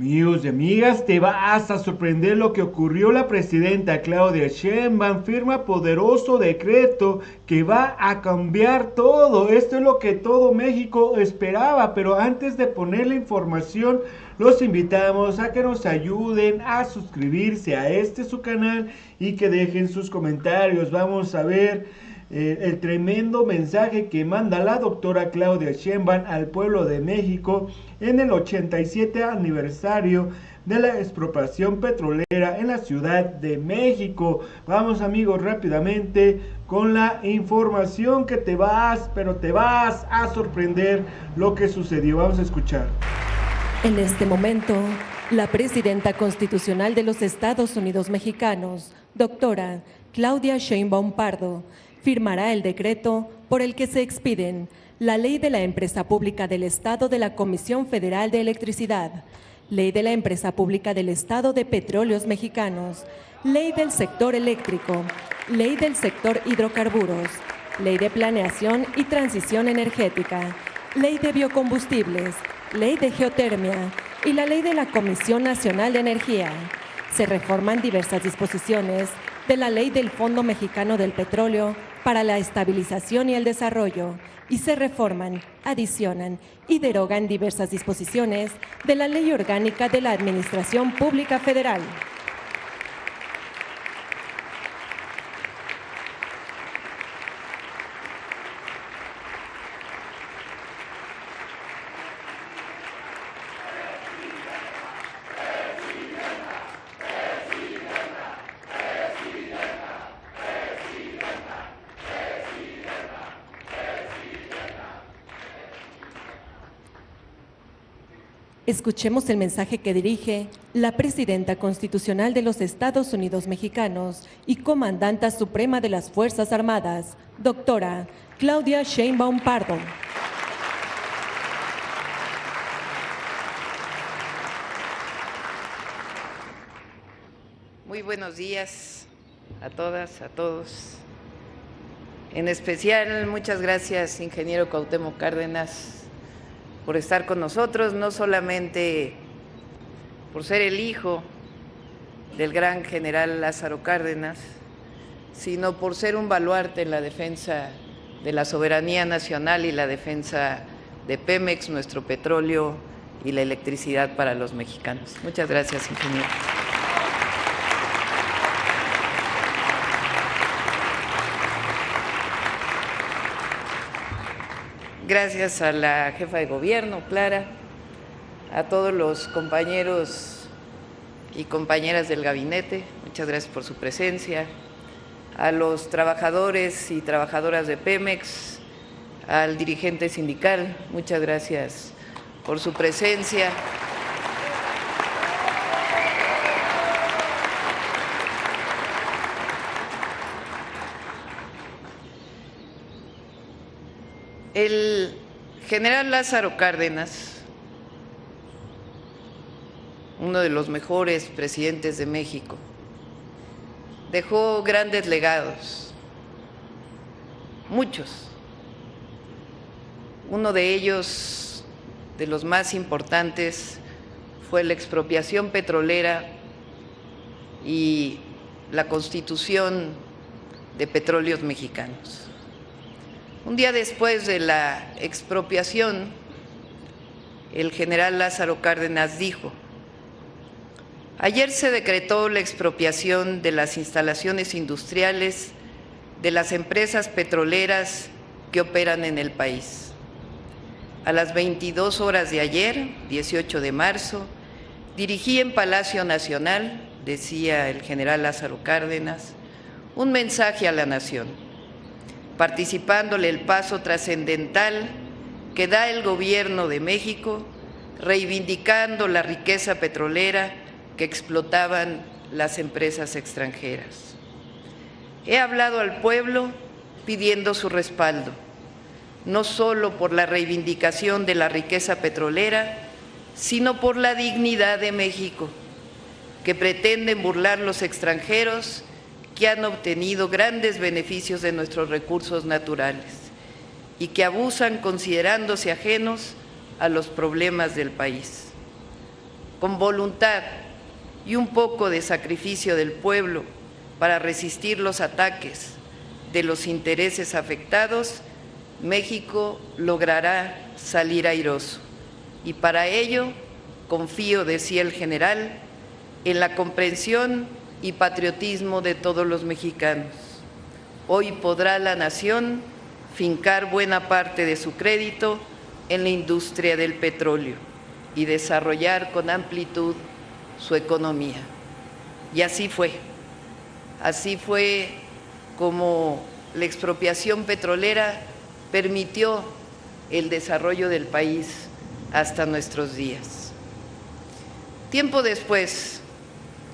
Amigos y amigas, te vas a sorprender lo que ocurrió. La presidenta Claudia Sheinbaum firma poderoso decreto que va a cambiar todo. Esto es lo que todo México esperaba, pero antes de poner la información, los invitamos a que nos ayuden a suscribirse a su canal y que dejen sus comentarios. Vamos a ver el tremendo mensaje que manda la doctora Claudia Sheinbaum al pueblo de México en el 87 aniversario de la expropiación petrolera en la Ciudad de México. Vamos amigos rápidamente con la información que te vas a sorprender lo que sucedió. Vamos a escuchar. En este momento, la presidenta constitucional de los Estados Unidos mexicanos, doctora Claudia Sheinbaum Pardo, firmará el decreto por el que se expiden la Ley de la Empresa Pública del Estado de la Comisión Federal de Electricidad, Ley de la Empresa Pública del Estado de Petróleos Mexicanos, Ley del Sector Eléctrico, Ley del Sector Hidrocarburos, Ley de Planeación y Transición Energética, Ley de Biocombustibles, Ley de Geotermia y la Ley de la Comisión Nacional de Energía. Se reforman diversas disposiciones de la Ley del Fondo Mexicano del Petróleo para la Estabilización y el Desarrollo y se reforman, adicionan y derogan diversas disposiciones de la Ley Orgánica de la Administración Pública Federal. Escuchemos el mensaje que dirige la presidenta constitucional de los Estados Unidos mexicanos y comandanta suprema de las Fuerzas Armadas, doctora Claudia Sheinbaum Pardo. Muy buenos días a todas, a todos. En especial, muchas gracias, ingeniero Cuauhtémoc Cárdenas, por estar con nosotros, no solamente por ser el hijo del gran general Lázaro Cárdenas, sino por ser un baluarte en la defensa de la soberanía nacional y la defensa de Pemex, nuestro petróleo y la electricidad para los mexicanos. Muchas gracias, ingeniero. Gracias a la jefa de gobierno, Clara, a todos los compañeros y compañeras del gabinete, muchas gracias por su presencia, a los trabajadores y trabajadoras de Pemex, al dirigente sindical, muchas gracias por su presencia. El general Lázaro Cárdenas, uno de los mejores presidentes de México, dejó grandes legados, muchos. Uno de ellos, de los más importantes, fue la expropiación petrolera y la constitución de Petróleos Mexicanos. Un día después de la expropiación, el general Lázaro Cárdenas dijo: ayer se decretó la expropiación de las instalaciones industriales de las empresas petroleras que operan en el país. A las 22 horas de ayer, 18 de marzo, dirigí en Palacio Nacional, decía el general Lázaro Cárdenas, un mensaje a la nación, participándole el paso trascendental que da el Gobierno de México, reivindicando la riqueza petrolera que explotaban las empresas extranjeras. He hablado al pueblo pidiendo su respaldo, no solo por la reivindicación de la riqueza petrolera, sino por la dignidad de México, que pretenden burlar los extranjeros que han obtenido grandes beneficios de nuestros recursos naturales y que abusan considerándose ajenos a los problemas del país. con voluntad y un poco de sacrificio del pueblo para resistir los ataques de los intereses afectados, México logrará salir airoso. Y para ello, confío, decía el general, en la comprensión y patriotismo de todos los mexicanos. Hoy podrá la nación fincar buena parte de su crédito en la industria del petróleo y desarrollar con amplitud su economía. Y así fue. Así fue como la expropiación petrolera permitió el desarrollo del país hasta nuestros días. Tiempo después,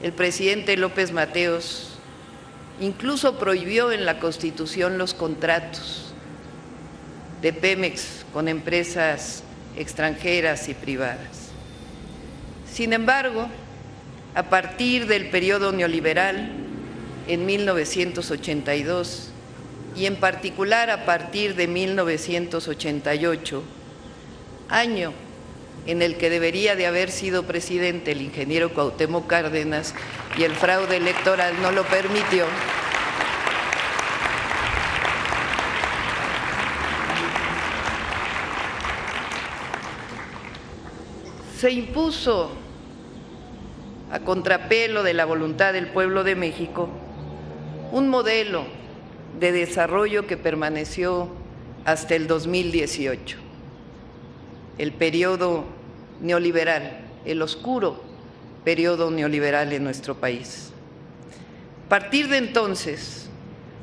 el presidente López Mateos incluso prohibió en la Constitución los contratos de Pemex con empresas extranjeras y privadas. Sin embargo, a partir del periodo neoliberal, en 1982, y en particular a partir de 1988, año en el que debería de haber sido presidente el ingeniero Cuauhtémoc Cárdenas y el fraude electoral no lo permitió, se impuso a contrapelo de la voluntad del pueblo de México un modelo de desarrollo que permaneció hasta el 2018, el periodo neoliberal, el oscuro periodo neoliberal en nuestro país. A partir de entonces,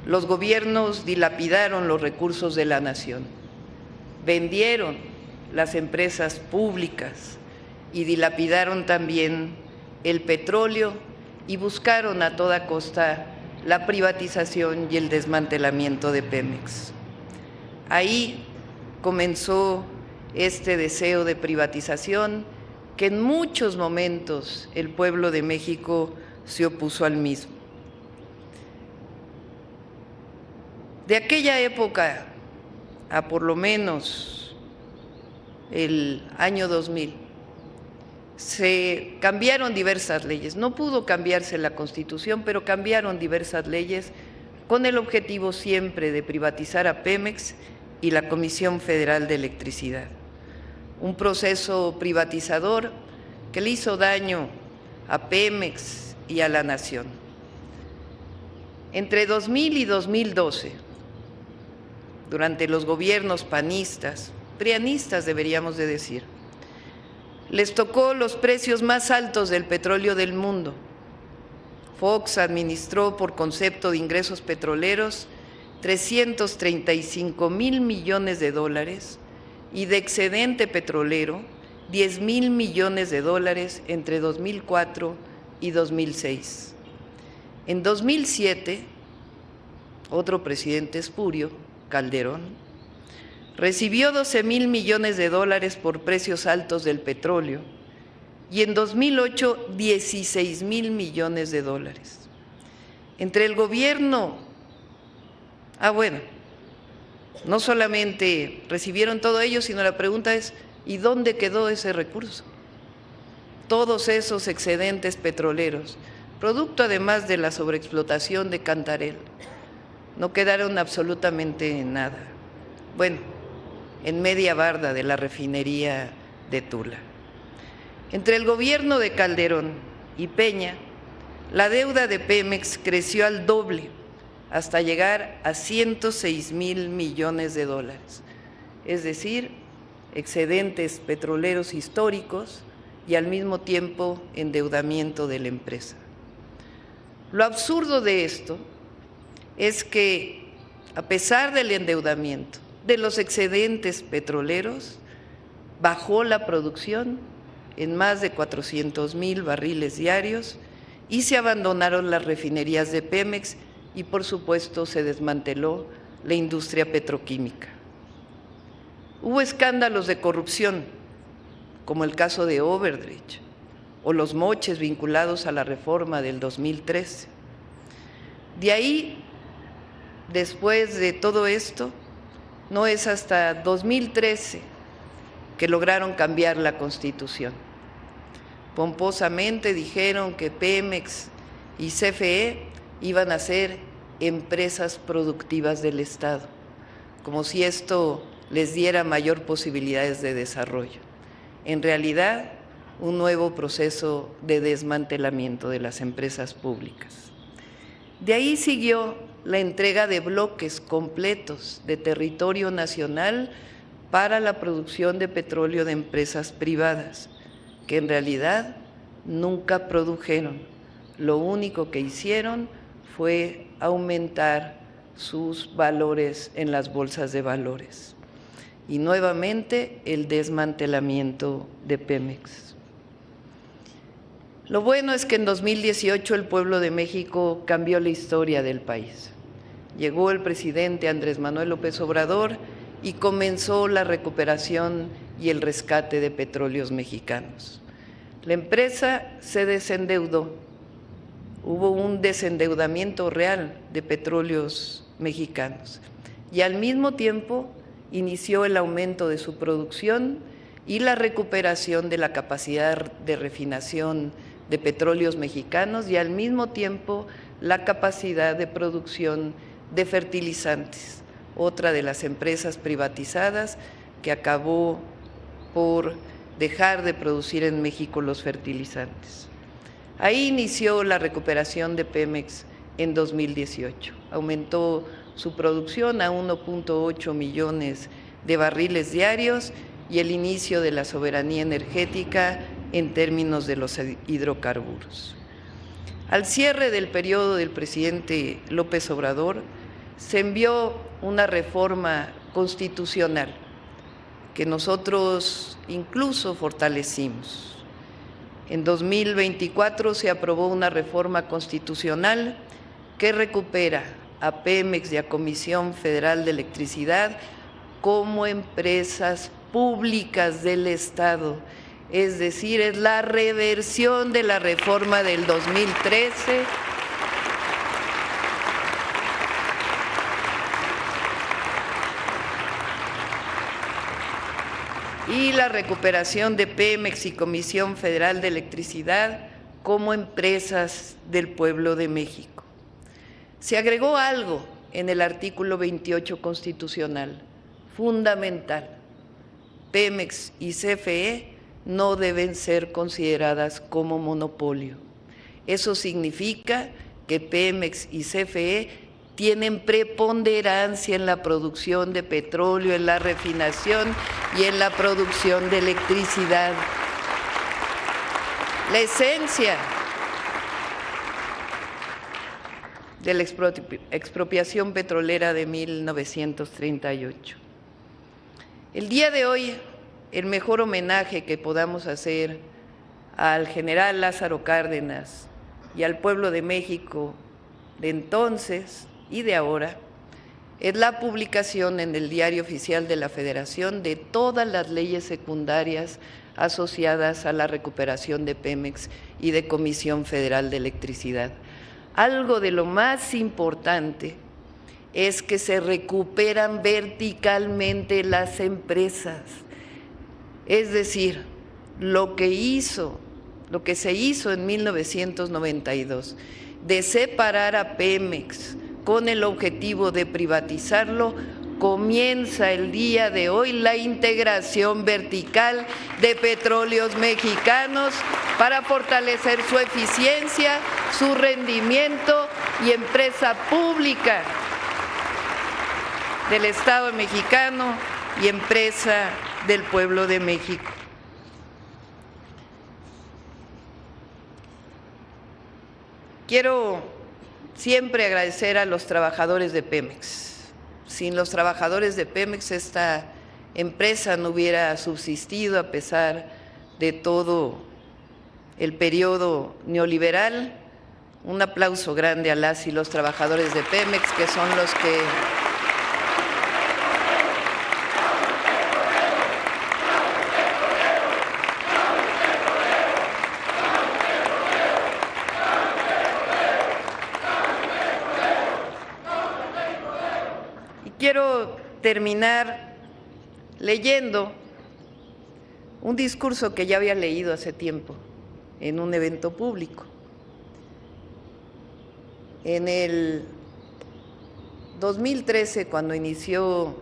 los gobiernos dilapidaron los recursos de la nación, vendieron las empresas públicas y dilapidaron también el petróleo y buscaron a toda costa la privatización y el desmantelamiento de Pemex. Ahí comenzó este deseo de privatización que en muchos momentos el pueblo de México se opuso al mismo. De aquella época a por lo menos el año 2000, se cambiaron diversas leyes. No pudo cambiarse la Constitución, pero cambiaron diversas leyes con el objetivo siempre de privatizar a Pemex y la Comisión Federal de Electricidad. Un proceso privatizador que le hizo daño a Pemex y a la nación. Entre 2000 y 2012, durante los gobiernos panistas, prianistas deberíamos de decir, les tocó los precios más altos del petróleo del mundo. Fox administró por concepto de ingresos petroleros 335,000 millones de dólares y de excedente petrolero 10,000 millones de dólares entre 2004 y 2006. En 2007, otro presidente espurio, Calderón, recibió 12,000 millones de dólares por precios altos del petróleo y en 2008 16,000 millones de dólares. Entre el gobierno, no solamente recibieron todo ello, sino la pregunta es, ¿y dónde quedó ese recurso? Todos esos excedentes petroleros, producto además de la sobreexplotación de Cantarell, no quedaron absolutamente en nada. Bueno, en media barda de la refinería de Tula. Entre el gobierno de Calderón y Peña, la deuda de Pemex creció al doble, hasta llegar a 106,000 millones de dólares, es decir, excedentes petroleros históricos y al mismo tiempo endeudamiento de la empresa. Lo absurdo de esto es que, a pesar del endeudamiento, de los excedentes petroleros, bajó la producción en más de 400,000 barriles diarios y se abandonaron las refinerías de Pemex y, por supuesto, se desmanteló la industria petroquímica. Hubo escándalos de corrupción, como el caso de Overdrecht o los moches vinculados a la reforma del 2013. De ahí, después de todo esto, no es hasta 2013 que lograron cambiar la Constitución. Pomposamente dijeron que Pemex y CFE iban a ser empresas productivas del Estado, como si esto les diera mayor posibilidades de desarrollo. En realidad, un nuevo proceso de desmantelamiento de las empresas públicas. De ahí siguió la entrega de bloques completos de territorio nacional para la producción de petróleo de empresas privadas, que en realidad nunca produjeron. Lo único que hicieron fue aumentar sus valores en las bolsas de valores. Y nuevamente el desmantelamiento de Pemex. Lo bueno es que en 2018 el pueblo de México cambió la historia del país. Llegó el presidente Andrés Manuel López Obrador y comenzó la recuperación y el rescate de Petróleos Mexicanos. La empresa se desendeudó, hubo un desendeudamiento real de Petróleos Mexicanos y al mismo tiempo inició el aumento de su producción y la recuperación de la capacidad de refinación de Petróleos Mexicanos y al mismo tiempo la capacidad de producción de fertilizantes, otra de las empresas privatizadas que acabó por dejar de producir en México los fertilizantes. Ahí inició la recuperación de Pemex en 2018. Aumentó su producción a 1.8 millones de barriles diarios y el inicio de la soberanía energética en términos de los hidrocarburos. Al cierre del periodo del presidente López Obrador, se envió una reforma constitucional que nosotros incluso fortalecimos. En 2024 se aprobó una reforma constitucional que recupera a Pemex y a Comisión Federal de Electricidad como empresas públicas del Estado, es decir, es la reversión de la reforma del 2013 y la recuperación de Pemex y Comisión Federal de Electricidad como empresas del pueblo de México. Se agregó algo en el artículo 28 constitucional, fundamental. Pemex y CFE no deben ser consideradas como monopolio. Eso significa que Pemex y CFE tienen preponderancia en la producción de petróleo, en la refinación y en la producción de electricidad. La esencia de la expropiación petrolera de 1938. El día de hoy, el mejor homenaje que podamos hacer al general Lázaro Cárdenas y al pueblo de México de entonces y de ahora es la publicación en el Diario Oficial de la Federación de todas las leyes secundarias asociadas a la recuperación de Pemex y de Comisión Federal de Electricidad. Algo de lo más importante es que se recuperan verticalmente las empresas, es decir, lo que se hizo en 1992 de separar a Pemex con el objetivo de privatizarlo, comienza el día de hoy la integración vertical de Petróleos Mexicanos para fortalecer su eficiencia, su rendimiento y empresa pública del Estado mexicano y empresa del pueblo de México. Quiero siempre agradecer a los trabajadores de Pemex. Sin los trabajadores de Pemex esta empresa no hubiera subsistido a pesar de todo el periodo neoliberal. Un aplauso grande a las y los trabajadores de Pemex, que son los que quiero terminar leyendo un discurso que ya había leído hace tiempo en un evento público. En el 2013, cuando inició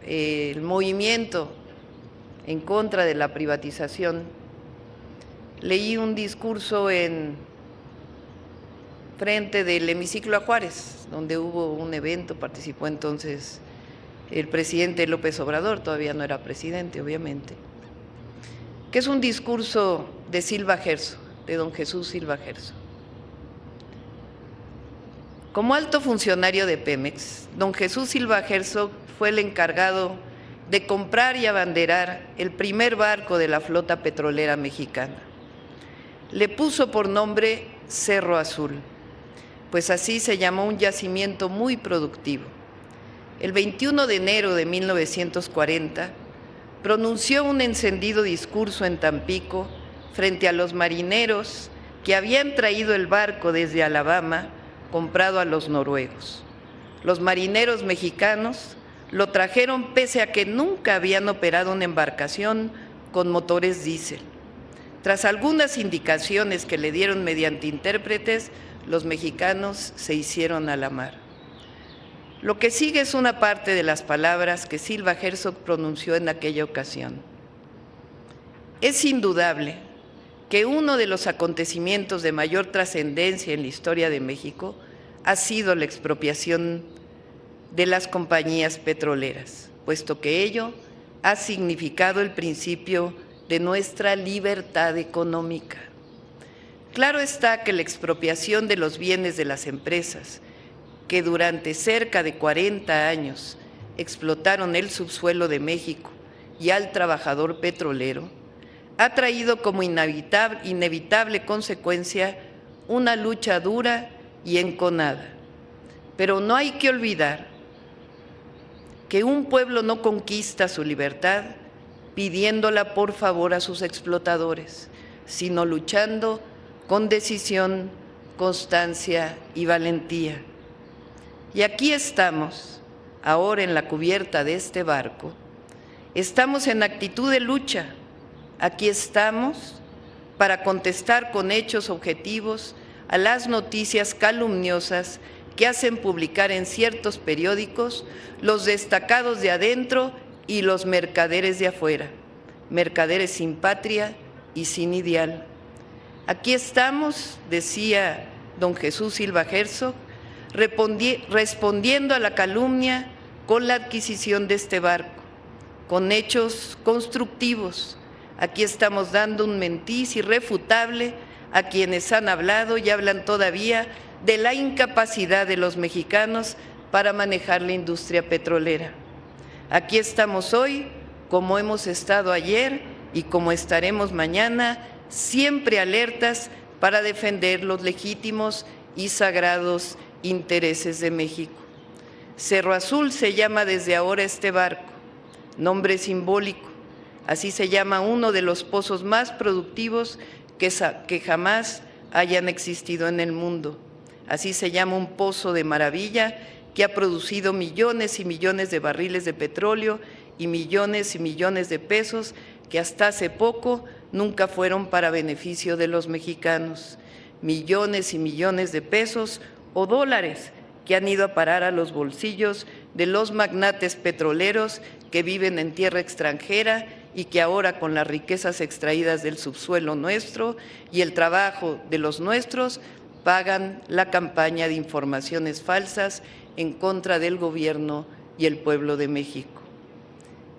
el movimiento en contra de la privatización, leí un discurso en frente del hemiciclo a Juárez, donde hubo un evento, participó entonces el presidente López Obrador, todavía no era presidente, obviamente, que es un discurso de Silva Gerso, de don Jesús Silva Gerso. Como alto funcionario de Pemex, don Jesús Silva Gerso fue el encargado de comprar y abanderar el primer barco de la flota petrolera mexicana. Le puso por nombre Cerro Azul, pues así se llamó un yacimiento muy productivo. El 21 de enero de 1940, pronunció un encendido discurso en Tampico frente a los marineros que habían traído el barco desde Alabama, comprado a los noruegos. Los marineros mexicanos lo trajeron pese a que nunca habían operado una embarcación con motores diésel. Tras algunas indicaciones que le dieron mediante intérpretes, los mexicanos se hicieron a la mar. Lo que sigue es una parte de las palabras que Silva Gerso pronunció en aquella ocasión. Es indudable que uno de los acontecimientos de mayor trascendencia en la historia de México ha sido la expropiación de las compañías petroleras, puesto que ello ha significado el principio de nuestra libertad económica. Claro está que la expropiación de los bienes de las empresas, que durante cerca de 40 años explotaron el subsuelo de México y al trabajador petrolero, ha traído como inevitable consecuencia una lucha dura y enconada. Pero no hay que olvidar que un pueblo no conquista su libertad pidiéndola por favor a sus explotadores, sino luchando con decisión, constancia y valentía. Y aquí estamos, ahora en la cubierta de este barco, estamos en actitud de lucha. Aquí estamos para contestar con hechos objetivos a las noticias calumniosas que hacen publicar en ciertos periódicos los destacados de adentro y los mercaderes de afuera, mercaderes sin patria y sin ideal. Aquí estamos, decía don Jesús Silva Gerso, respondiendo a la calumnia con la adquisición de este barco, con hechos constructivos. Aquí estamos dando un mentiz irrefutable a quienes han hablado y hablan todavía de la incapacidad de los mexicanos para manejar la industria petrolera. Aquí estamos hoy, como hemos estado ayer y como estaremos mañana, siempre alertas para defender los legítimos y sagrados intereses de México. Cerro Azul se llama desde ahora este barco, nombre simbólico. Así se llama uno de los pozos más productivos que jamás hayan existido en el mundo. Así se llama un pozo de maravilla que ha producido millones y millones de barriles de petróleo y millones de pesos que hasta hace poco nunca fueron para beneficio de los mexicanos. Millones y millones de pesos o dólares que han ido a parar a los bolsillos de los magnates petroleros que viven en tierra extranjera y que ahora con las riquezas extraídas del subsuelo nuestro y el trabajo de los nuestros pagan la campaña de informaciones falsas en contra del gobierno y el pueblo de México.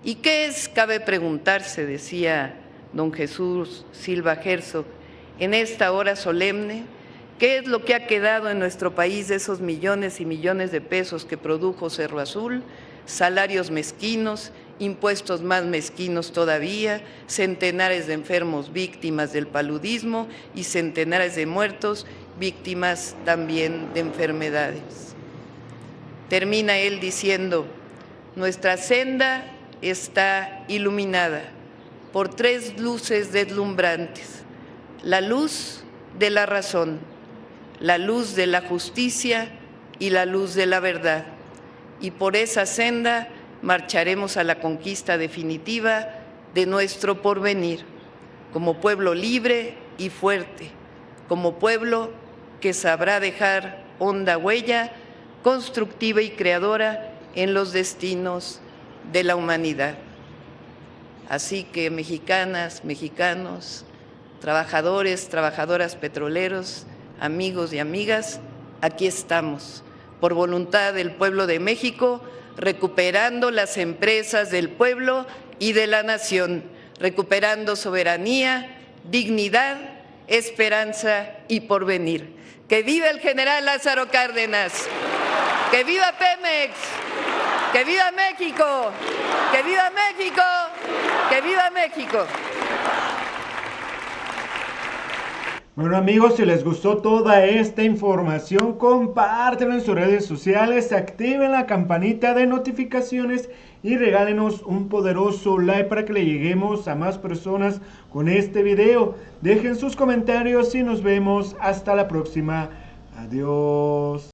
¿Y qué es? Cabe preguntarse, decía don Jesús Silva Gerso, en esta hora solemne, ¿qué es lo que ha quedado en nuestro país de esos millones y millones de pesos que produjo Cerro Azul? Salarios mezquinos, impuestos más mezquinos todavía, centenares de enfermos víctimas del paludismo y centenares de muertos víctimas también de enfermedades. Termina él diciendo, nuestra senda está iluminada por tres luces deslumbrantes, la luz de la razón, la luz de la justicia y la luz de la verdad. Y por esa senda marcharemos a la conquista definitiva de nuestro porvenir. como pueblo libre y fuerte, como pueblo que sabrá dejar honda huella constructiva y creadora en los destinos de la humanidad. Así que mexicanas, mexicanos, trabajadores, trabajadoras petroleros, amigos y amigas, aquí estamos, por voluntad del pueblo de México, recuperando las empresas del pueblo y de la nación, recuperando soberanía, dignidad, esperanza y porvenir. ¡Que viva el general Lázaro Cárdenas! ¡Que viva Pemex! ¡Que viva México! ¡Que viva México! ¡Que viva México! Bueno amigos, si les gustó toda esta información, compártanlo en sus redes sociales, activen la campanita de notificaciones y regálenos un poderoso like para que le lleguemos a más personas con este video. Dejen sus comentarios y nos vemos hasta la próxima. Adiós.